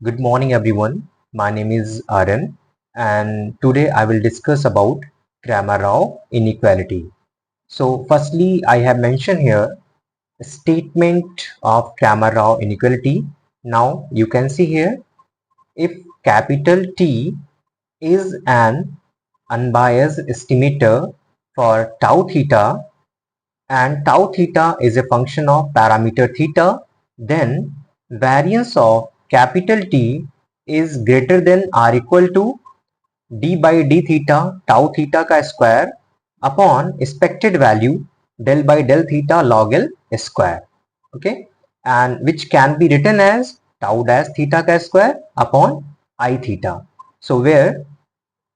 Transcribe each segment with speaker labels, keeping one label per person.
Speaker 1: Good morning everyone. My name is Aryan and today I will discuss about Cramer Rao inequality. So firstly I have mentioned here a statement of Cramer Rao inequality. Now you can see here if capital T is an unbiased estimator for tau theta and tau theta is a function of parameter theta, then variance of capital T is greater than or equal to d by d theta tau theta ka square upon expected value del by del theta log L square. Okay, and which can be written as tau dash theta ka square upon I theta. So where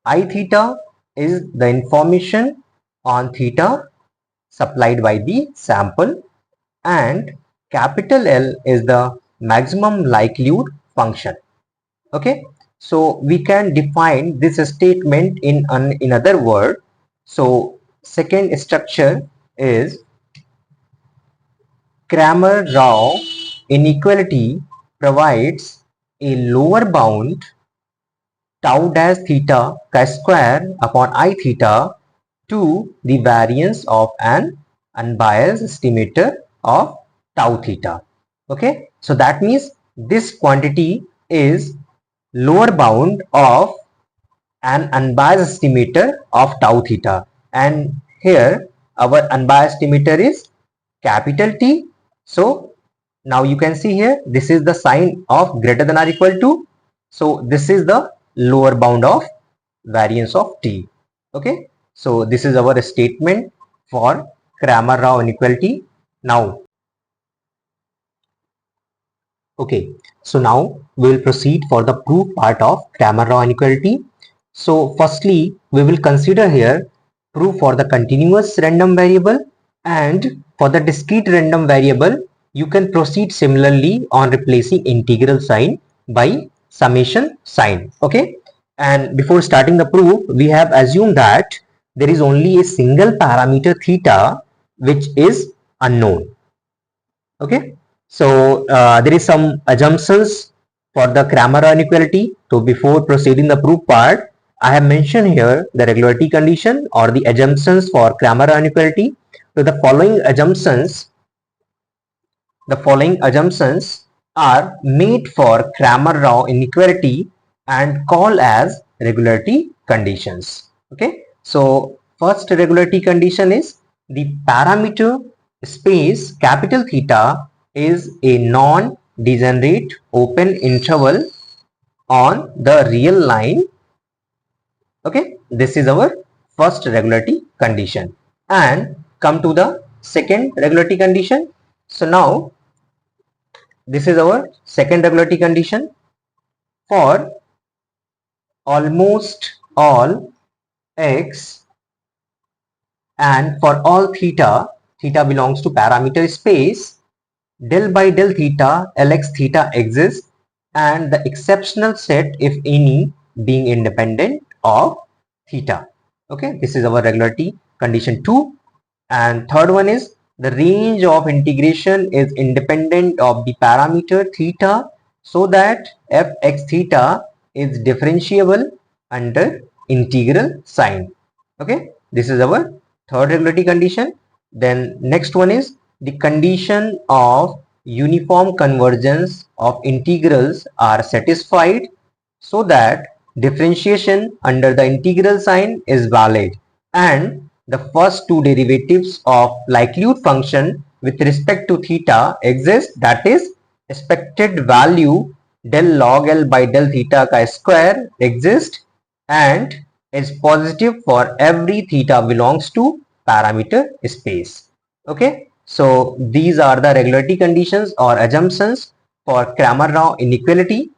Speaker 1: I theta is the information on theta supplied by the sample and capital L is the maximum likelihood function. Okay, so we can define this statement in other word. So second structure is Cramer Rao inequality provides a lower bound tau dash theta chi square upon I theta to the variance of an unbiased estimator of tau theta. Okay, so that means this quantity is lower bound of an unbiased estimator of tau theta, and here our unbiased estimator is capital T. So now you can see here this is the sign of greater than or equal to, so this is the lower bound of variance of T. Okay, so this is our statement for Cramer Rao inequality. Now okay, so now we will proceed for the proof part of Cramer Rao inequality. So firstly we will consider here proof for the continuous random variable, and for the discrete random variable you can proceed similarly on replacing integral sign by summation sign. Okay, and before starting the proof we have assumed that there is only a single parameter theta which is unknown. Okay, so there is some assumptions for the Cramer inequality. So before proceeding the proof part, I have mentioned here the regularity condition or the assumptions for Cramer inequality. So the following assumptions are made for Cramer Rao inequality and called as regularity conditions. Okay, so first regularity condition is the parameter space capital theta is a non-degenerate open interval on the real line. Okay, this is our first regularity condition, and come to the second regularity condition. So now this is our second regularity condition for almost all x and for all theta, theta belongs to parameter space, del by del theta lx theta exists, and the exceptional set if any being independent of theta. Okay, this is our regularity condition 2. And third one is the range of integration is independent of the parameter theta, so that fx theta is differentiable under integral sign. Okay, this is our third regularity condition. Then next one is the condition of uniform convergence of integrals are satisfied, so that differentiation under the integral sign is valid and the first two derivatives of likelihood function with respect to theta exist, that is expected value del log L by del theta chi square exists and is positive for every theta belongs to parameter space. Okay, so these are the regularity conditions or assumptions for Cramer Rao inequality.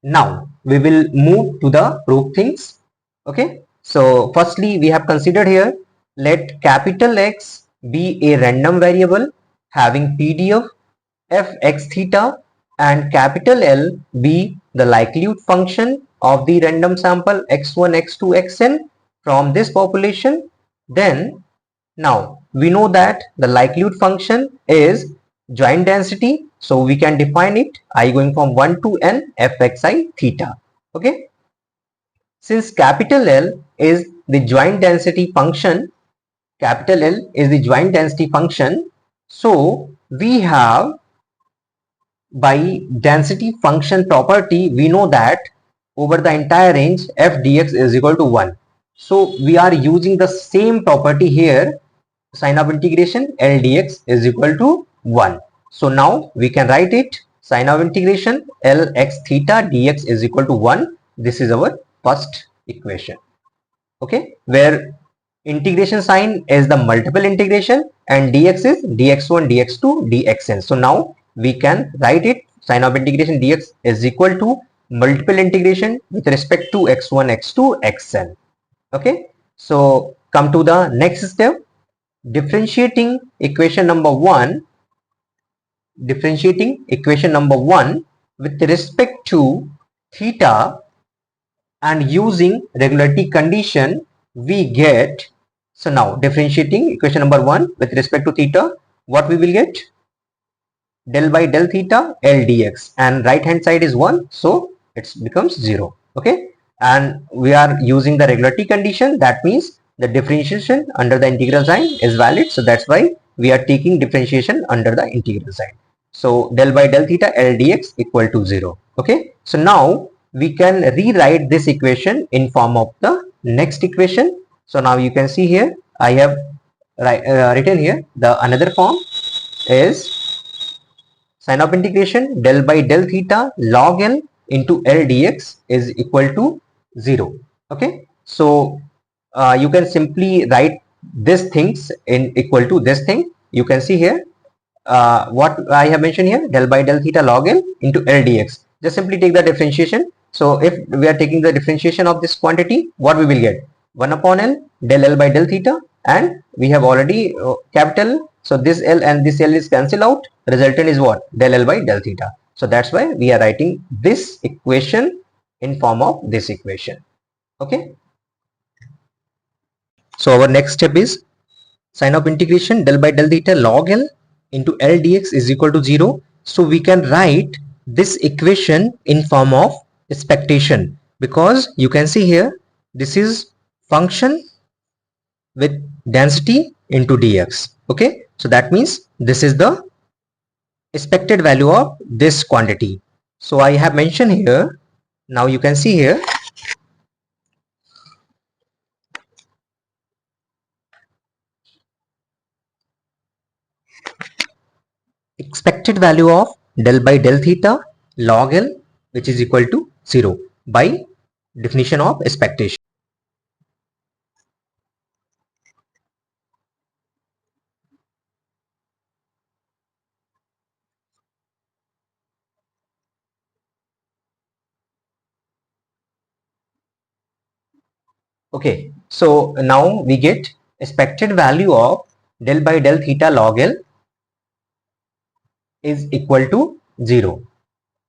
Speaker 1: Now we will move to the proof things. Okay, so firstly we have considered here, let capital X be a random variable having PD of fx theta and capital L be the likelihood function of the random sample x1 x2 xn from this population. Then now we know that the likelihood function is joint density. So we can define it I going from 1 to n fxi theta. Okay. Since capital L is the joint density function, capital L is the joint density function. So we have, by density function property, we know that over the entire range f dx is equal to 1. So we are using the same property here. Sine of integration L dx is equal to 1. So now we can write it, sine of integration L x theta dx is equal to 1. This is our first equation. Okay, where integration sign is the multiple integration and dx is dx1 dx2 dxn. So now we can write it, sine of integration dx is equal to multiple integration with respect to x1 x2 xn. Okay, so come to the next step, differentiating equation number 1, differentiating equation number 1 with respect to theta, and using regularity condition we get. So now differentiating equation number 1 with respect to theta, what we will get? Del by del theta L dx, and right hand side is 1, so it becomes 0. Okay, and we are using the regularity condition, that means the differentiation under the integral sign is valid, so that's why we are taking differentiation under the integral sign. So del by del theta L dx equal to 0. Okay, so now we can rewrite this equation in form of the next equation. So now you can see here I have written here the another form is sine of integration del by del theta log L into L dx is equal to 0. Okay, so you can simply write these things in equal to this thing. You can see here what I have mentioned here, del by del theta log L into L dx. Just simply take the differentiation. So if we are taking the differentiation of this quantity, what we will get? 1 upon L del L by del theta, and we have already capital, so this L and this L is cancelled out. Resultant is what? Del L by del theta. So that's why we are writing this equation in form of this equation. Okay. So our next step is sine of integration del by del theta log L into L dx is equal to 0. So we can write this equation in form of expectation, because you can see here this is function with density into dx. Okay, so that means this is the expected value of this quantity. So I have mentioned here, now you can see here expected value of del by del theta log L, which is equal to 0 by definition of expectation. Okay, so now we get expected value of del by del theta log L is equal to 0.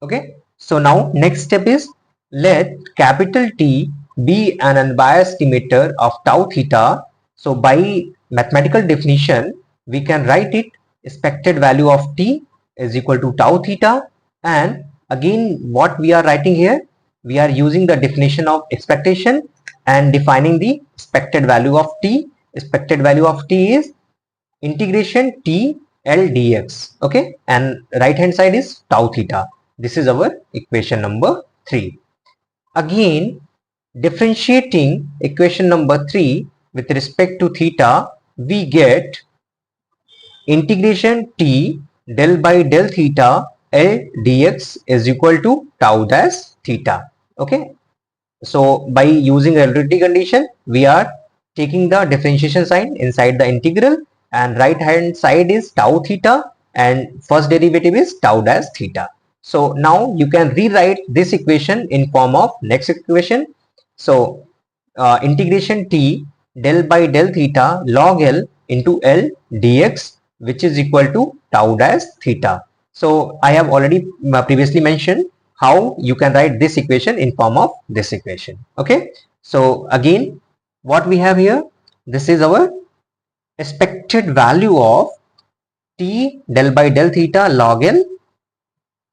Speaker 1: Okay, so now next step is, let capital T be an unbiased estimator of tau theta. So by mathematical definition we can write it, expected value of T is equal to tau theta, and again what we are writing here, we are using the definition of expectation and defining the expected value of T. Expected value of T is integration T L dx. Okay, and right hand side is tau theta. This is our equation number 3. Again, differentiating equation number 3 with respect to theta, we get integration T del by del theta L dx is equal to tau dash theta. Okay, so by using relativity condition, we are taking the differentiation sign inside the integral, and right hand side is tau theta and first derivative is tau dash theta. So now you can rewrite this equation in form of next equation. So integration T del by del theta log L into L dx, which is equal to tau dash theta. So I have already previously mentioned how you can write this equation in form of this equation. Okay, so again what we have here, this is our expected value of t del by del theta log L,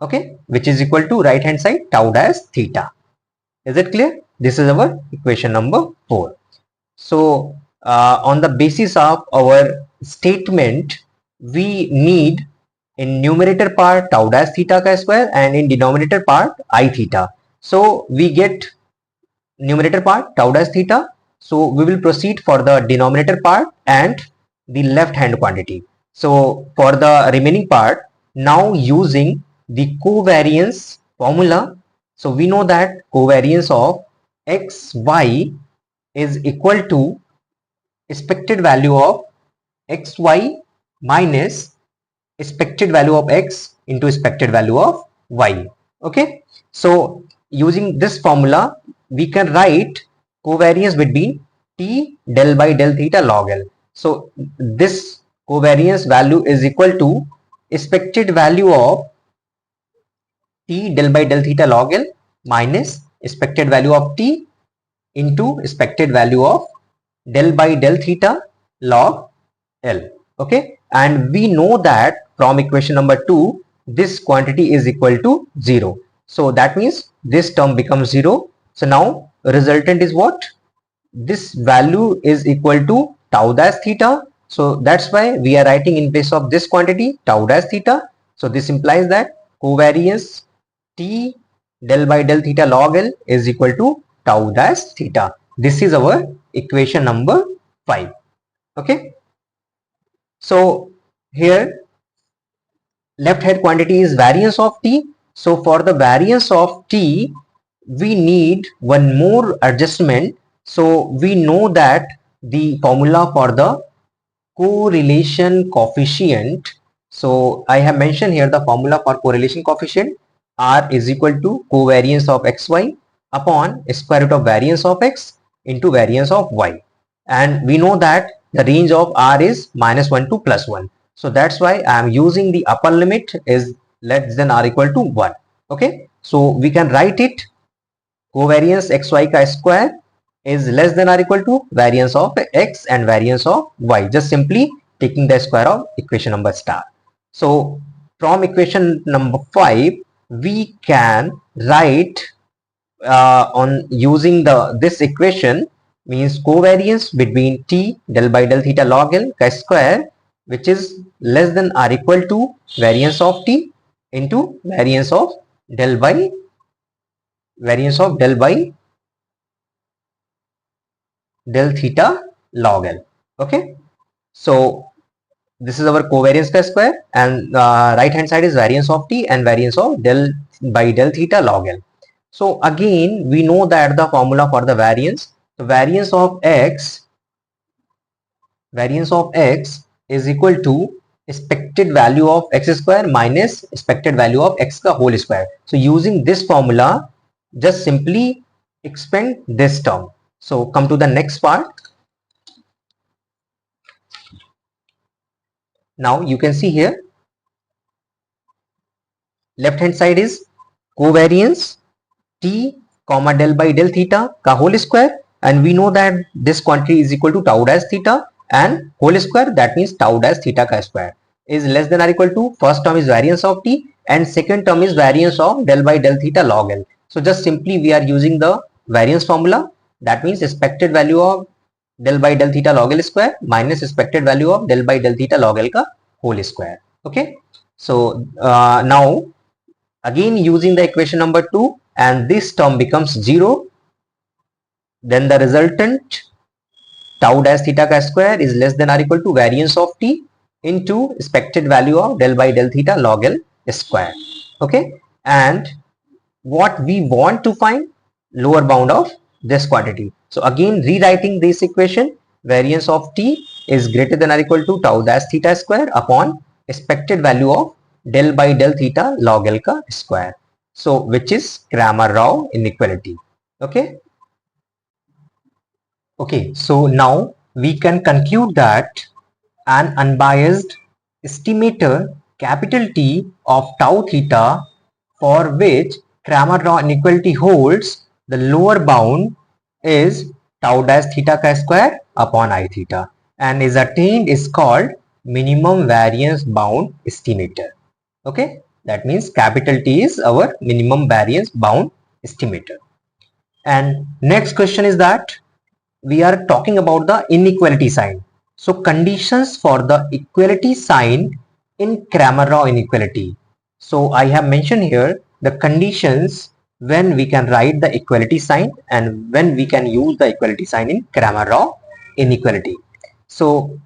Speaker 1: okay, which is equal to right hand side tau dash theta. Is it clear? This is our equation number 4. So on the basis of our statement, we need in numerator part tau dash theta ka square and in denominator part I theta. So we get numerator part tau dash theta. So we will proceed for the denominator part and the left hand quantity. So for the remaining part, now using the covariance formula, so we know that covariance of xy is equal to expected value of xy minus expected value of x into expected value of y. Okay, so using this formula we can write covariance between t del by del theta log L. So this covariance value is equal to expected value of t del by del theta log L minus expected value of t into expected value of del by del theta log L. Okay, and we know that from equation number 2 this quantity is equal to 0. So that means this term becomes 0. So now resultant is what? This value is equal to tau dash theta. So that's why we are writing in place of this quantity tau dash theta. So this implies that covariance t del by del theta log L is equal to tau dash theta. This is our equation number 5. Okay. So here left hand quantity is variance of t. So for the variance of t, we need one more adjustment. So we know that the formula for the correlation coefficient. So I have mentioned here the formula for correlation coefficient. R is equal to covariance of xy upon square root of variance of x into variance of y. And we know that the range of R is -1 to +1. So that's why I am using the upper limit is less than or equal to 1. Okay. So we can write it covariance xy ka square is less than or equal to variance of x and variance of y, just simply taking the square of equation number star. So from equation number 5 we can write on using this equation means covariance between t del by del theta log L ka square, which is less than or equal to variance of t into variance of del by del theta log L. Okay, so this is our covariance ka square and right hand side is variance of t and variance of del by del theta log L. So again we know that the formula for the variance, the variance of x is equal to expected value of x square minus expected value of x ka whole square. So using this formula, just simply expand this term. So come to the next part. Now you can see here left hand side is covariance t comma del by del theta ka whole square, and we know that this quantity is equal to tau dash theta and whole square, that means tau dash theta ka square is less than or equal to first term is variance of t and second term is variance of del by del theta log L. So just simply we are using the variance formula, that means expected value of del by del theta log L square minus expected value of del by del theta log L ka whole square. Okay, so now again using the equation number 2 and this term becomes 0, then the resultant tau dash theta ka square is less than or equal to variance of t into expected value of del by del theta log L square. Okay, and what we want to find lower bound of this quantity. So again rewriting this equation, variance of t is greater than or equal to tau dash theta square upon expected value of del by del theta log L ka square. So which is Cramer Rao inequality. Okay. Okay, so now we can conclude that an unbiased estimator capital T of tau theta for which Cramer Rao inequality holds, the lower bound is tau dash theta ka square upon I theta, and is attained is called minimum variance bound estimator. Okay, that means capital T is our minimum variance bound estimator. And next question is that we are talking about the inequality sign. So conditions for the equality sign in Cramer Rao inequality. So I have mentioned here the conditions when we can write the equality sign and when we can use the equality sign in Cramer Rao inequality. So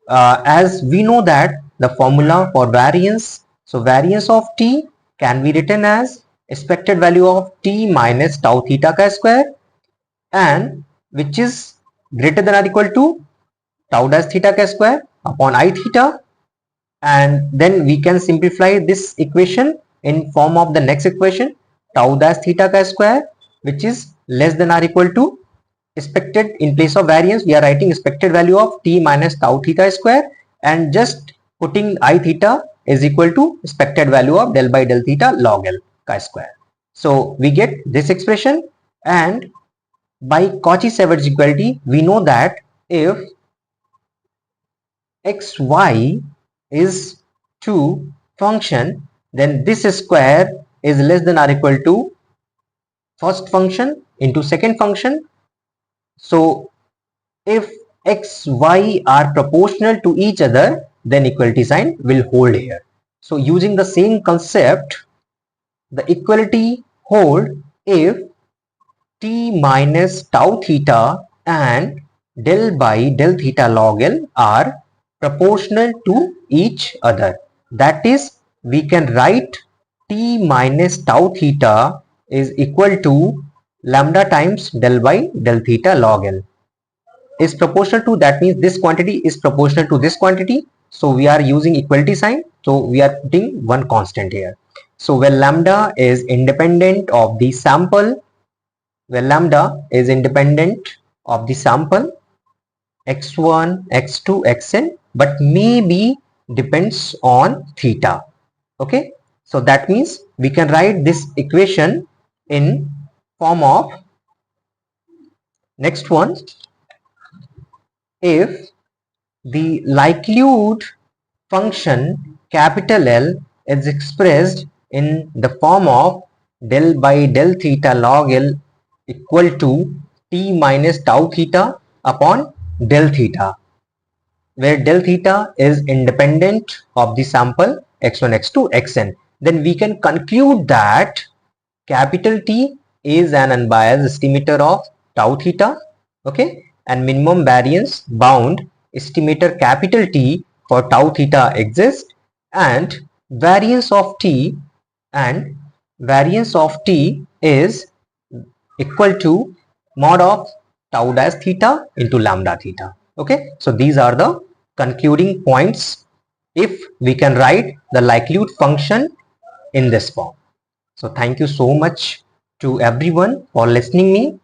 Speaker 1: as we know that the formula for variance, so variance of t can be written as expected value of t minus tau theta chi square, and which is greater than or equal to tau dash theta chi square upon I theta. And then we can simplify this equation in form of the next equation, tau dash theta chi square, which is less than or equal to expected, in place of variance we are writing expected value of t minus tau theta square, and just putting I theta is equal to expected value of del by del theta log L chi square. So we get this expression. And by Cauchy-Schwarz equality we know that if xy is two function, then this square is less than or equal to first function into second function. So if x, y are proportional to each other, then equality sign will hold here. So using the same concept, the equality hold if t minus tau theta and del by del theta log L are proportional to each other. That is, we can write t minus tau theta is equal to lambda times del by del theta log L. Is proportional to, that means this quantity is proportional to this quantity, so we are using equality sign, so we are putting one constant here. So when lambda is independent of the sample, x1 x2 xn, but maybe depends on theta. Okay, so that means we can write this equation in form of next one. If the likelihood function capital L is expressed in the form of del by del theta log L equal to t minus tau theta upon del theta, where del theta is independent of the sample x1 x2 xn, then we can conclude that capital T is an unbiased estimator of tau theta. Okay, and minimum variance bound estimator capital T for tau theta exists, and variance of T and variance of T is equal to mod of tau dash theta into lambda theta. Okay, so these are the concluding points if we can write the likelihood function in this form. So thank you so much to everyone for listening me.